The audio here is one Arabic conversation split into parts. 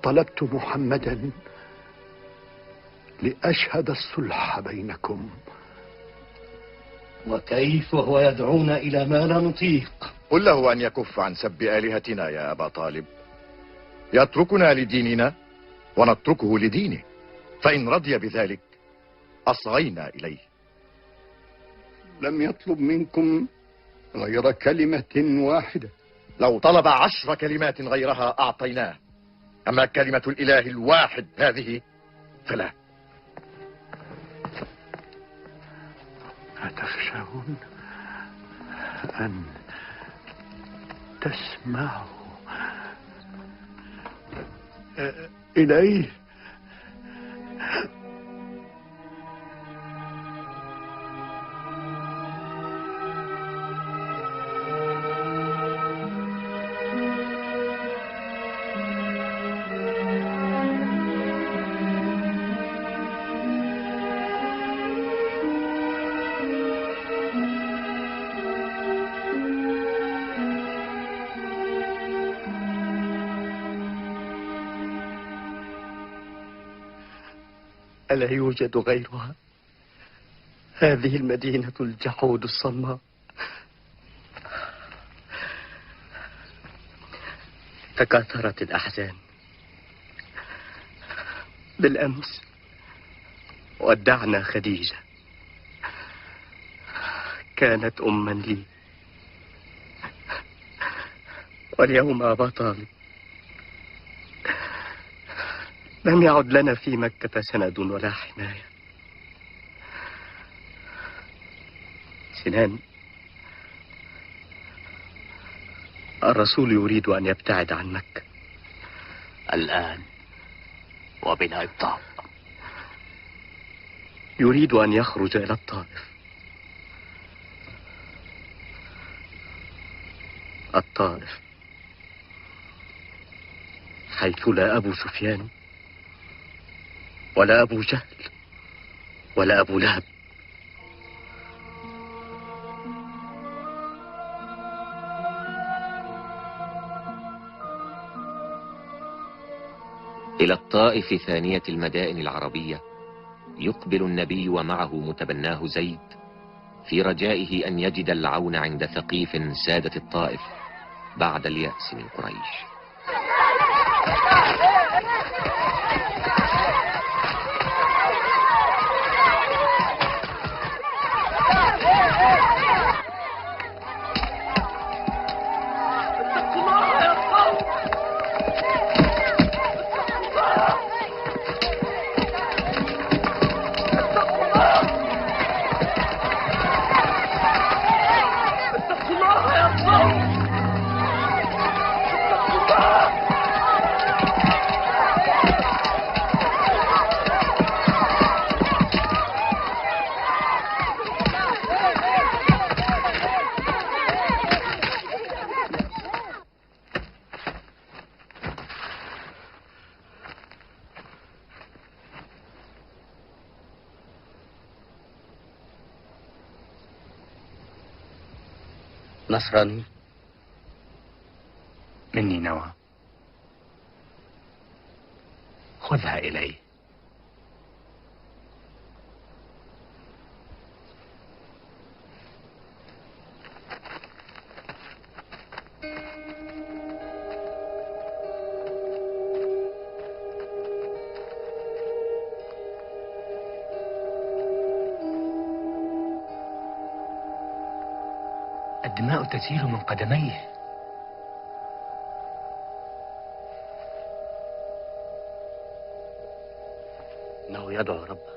طلبت محمدا لأشهد الصلح بينكم. وكيف وهو يدعونا إلى ما لا نطيق؟ قل له أن يكف عن سب آلهتنا يا أبا طالب، يتركنا لديننا ونتركه لدينه، فإن رضي بذلك أصغينا إليه. لم يطلب منكم غير كلمة واحدة. لو طلب 10 كلمات غيرها أعطيناه، أما كلمة الإله الواحد هذه فلا. أتخشون أن تسمعوا إليه؟ ألا يوجد غيرها؟ هذه المدينة الجحود الصماء. تكاثرت الأحزان. بالأمس ودعنا خديجة، كانت أما لي، واليوم أبا طالب. لم يعد لنا في مكة سند ولا حماية. سنان، الرسول يريد أن يبتعد عن مكة الآن وبلا إبطاء. يريد أن يخرج إلى الطائف. الطائف حيث لا أبو سفيان ولا أبو جهل ولا أبو لهب. إلى الطائف ثانية المدائن العربية يقبل النبي ومعه متبناه زيد في رجائه أن يجد العون عند ثقيف سادة الطائف بعد اليأس من قريش. نصراني مني نوى، خذها إلي. الدماء تسيل من قدميه. إنه يدعو ربه.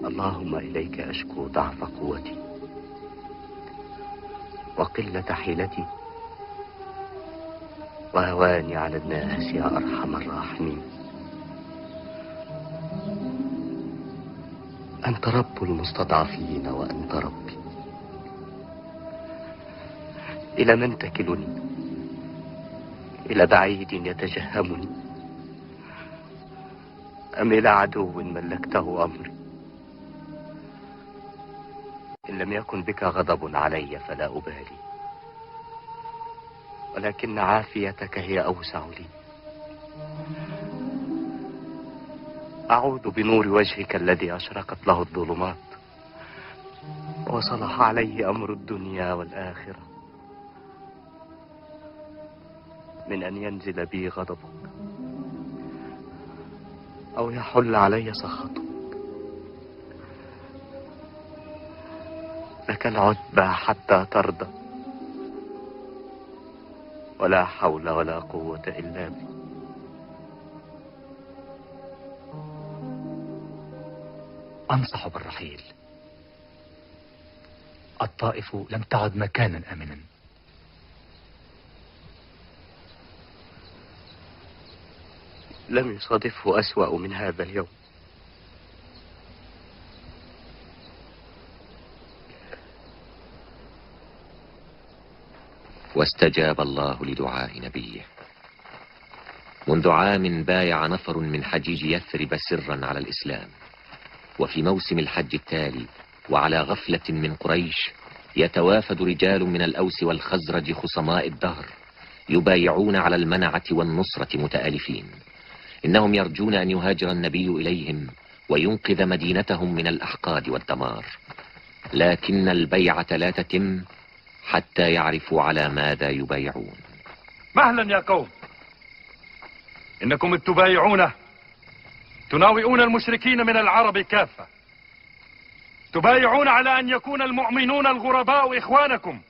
اللهم إليك أشكو ضعف قوتي وقلة حيلتي وهواني على الناس يا أرحم الراحمين. أنت رب المستضعفين وأنت ربي. إلى من تكلني؟ إلى بعيد يتجهمني أم إلى عدو ملكته أمري؟ إن لم يكن بك غضب علي فلا أبالي، ولكن عافيتك هي أوسع لي. أعوذ بنور وجهك الذي أشرقت له الظلمات وصلح عليه أمر الدنيا والآخرة من أن ينزل بي غضبك أو يحل علي سخطك. لك العتبى حتى ترضى، ولا حول ولا قوة إلا بك. أنصح بالرحيل. الطائف لم تعد مكانا آمنا. لم يصادفه أسوأ من هذا اليوم. واستجاب الله لدعاء نبيه. منذ عام بايع نفر من حجيج يثرب سرا على الإسلام، وفي موسم الحج التالي وعلى غفلة من قريش يتوافد رجال من الأوس والخزرج خصماء الدهر يبايعون على المنعة والنصرة متآلفين. إنهم يرجون أن يهاجر النبي إليهم وينقذ مدينتهم من الأحقاد والدمار، لكن البيعة لا تتم حتى يعرفوا على ماذا يبايعون. مهلا يا قوم، إنكم تبايعون تناوئون المشركين من العرب كافة، تبايعون على أن يكون المؤمنون الغرباء إخوانكم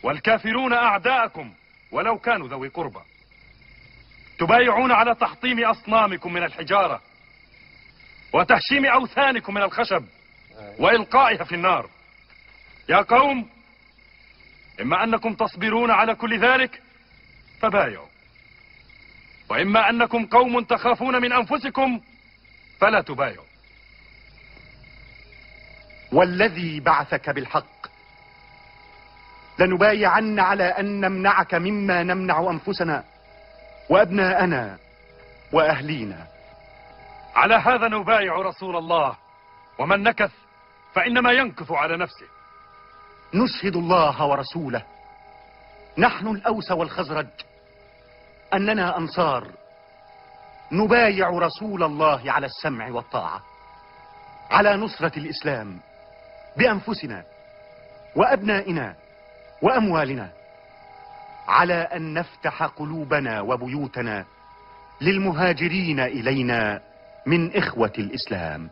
والكافرون أعداءكم ولو كانوا ذوي قربى، تبايعون على تحطيم أصنامكم من الحجارة وتهشيم أوثانكم من الخشب وإلقائها في النار. يا قوم، إما أنكم تصبرون على كل ذلك فبايعوا، وإما أنكم قوم تخافون من أنفسكم فلا تبايعوا. والذي بعثك بالحق لنبايعن على أن نمنعك مما نمنع أنفسنا وأبناءنا وأهلينا. على هذا نبايع رسول الله، ومن نكث فإنما ينكث على نفسه. نشهد الله ورسوله، نحن الأوس والخزرج، أننا أنصار نبايع رسول الله على السمع والطاعة، على نصرة الإسلام بأنفسنا وأبنائنا وأموالنا، على أن نفتح قلوبنا وبيوتنا للمهاجرين إلينا من إخوة الإسلام.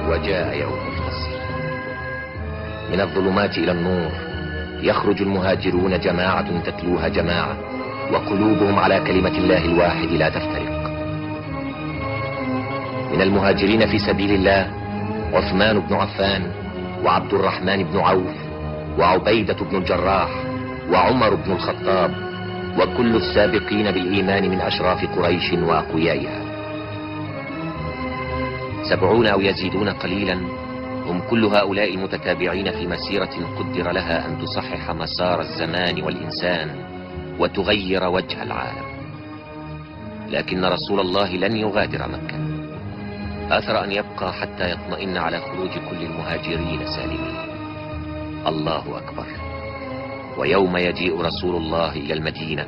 وجاء يوم الفصل. من الظلمات إلى النور يخرج المهاجرون جماعة تتلوها جماعة، وقلوبهم على كلمة الله الواحد لا تفترق. من المهاجرين في سبيل الله عثمان بن عفان، وعبد الرحمن بن عوف، وعبيدة بن الجراح، وعمر بن الخطاب، وكل السابقين بالإيمان من أشراف قريش وأقويائها. 70 أو يزيدون قليلا هم كل هؤلاء المتتابعين في مسيرة قدر لها أن تصحح مسار الزمان والإنسان وتغير وجه العالم. لكن رسول الله لن يغادر مكة، آثر أن يبقى حتى يطمئن على خروج كل المهاجرين سالمين. الله أكبر. ويوم يجيء رسول الله إلى المدينة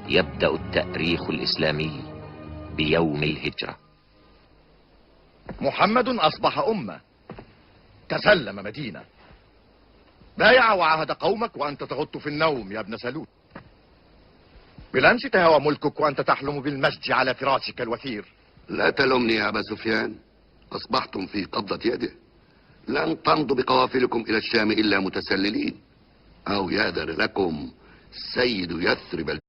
يبدأ التأريخ الإسلامي بيوم الهجرة. محمد أصبح أمة، تسلم مدينة، بايع وعهد قومك وأنت تغط في النوم يا ابن سلول. بالأمس تهوى ملكك وأنت تحلم بالمسجد على فراشك الوثير. لا تلومني يا أبا سفيان، أصبحتم في قبضة يده. لن تمضوا بقوافلكم إلى الشام إلا متسللين. أو يهدر لكم سيد يثرب